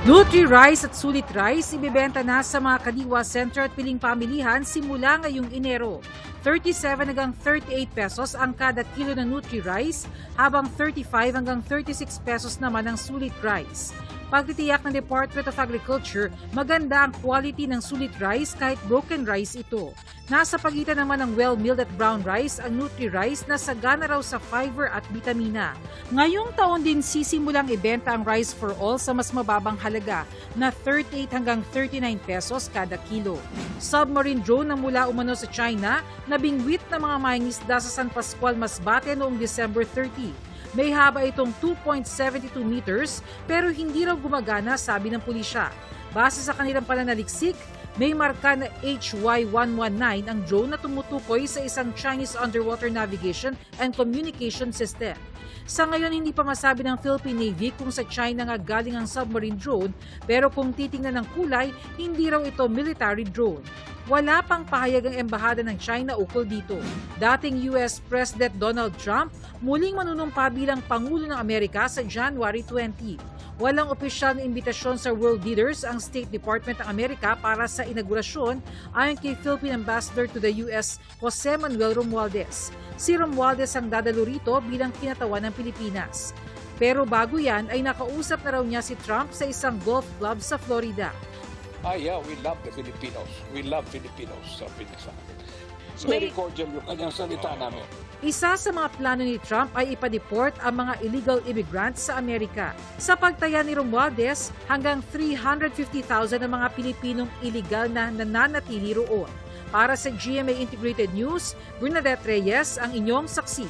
Nutri-Rice at Sulit Rice ibebenta na sa mga Kadiwa Center at piling pamilihan simula ngayong Enero. 37 hanggang 38 pesos ang kada kilo ng Nutri-Rice, habang 35 hanggang 36 pesos naman ang Sulit Rice. Pagtitiyak ng Department of Agriculture, maganda ang quality ng Sulit Rice kahit broken rice ito. Nasa pagitan naman ng well-milled at brown rice ang Nutri-Rice na sagana raw sa fiber at bitamina. Ngayong taon din sisimulang ibenta ang Rice for All sa mas mababang halaga na 38 hanggang 39 pesos kada kilo. Submarine drone na mula umano sa China na bingwit ng mga mangingisda sa San Pascual, Masbate noong December 30. May haba itong 2.72 meters pero hindi raw gumagana, sabi ng pulisya. Base sa kanilang pananaliksik, may marka na HY-119 ang drone na tumutukoy sa isang Chinese underwater navigation and communication system. Sa ngayon, hindi pa masabi ng Philippine Navy kung sa China nga galing ang submarine drone, pero kung titingnan ng kulay, hindi raw ito military drone. Wala pang pahayag ang embahada ng China ukol dito. Dating US President Donald Trump muling manunumpa bilang Pangulo ng Amerika sa January 20. Walang opisyal na imbitasyon sa world leaders ang State Department ng Amerika para sa inaugurasyon, ayon kay Philippine Ambassador to the US, Jose Manuel Romualdez. Si Romualdez ang dadalo rito bilang kinatawan ng Pilipinas. Pero bago yan ay nakausap na raw niya si Trump sa isang golf club sa Florida. Yeah, we love the Filipinos. We love Filipinos, sabi niya sa akin. Very cordial yung kanyang salita namin. Isa sa mga plano ni Trump ay ipa-deport ang mga illegal immigrants sa Amerika. Sa pagtaya ni Romualdez, hanggang 350,000 ang mga Pilipinong illegal na nananatili roon. Para sa GMA Integrated News, Bernadette Reyes ang inyong saksi.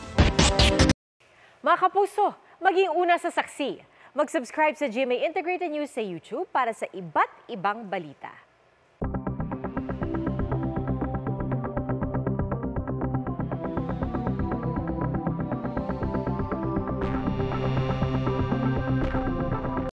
Mga kapuso, maging una sa saksi. Mag-subscribe sa GMA Integrated News sa YouTube para sa iba't ibang balita.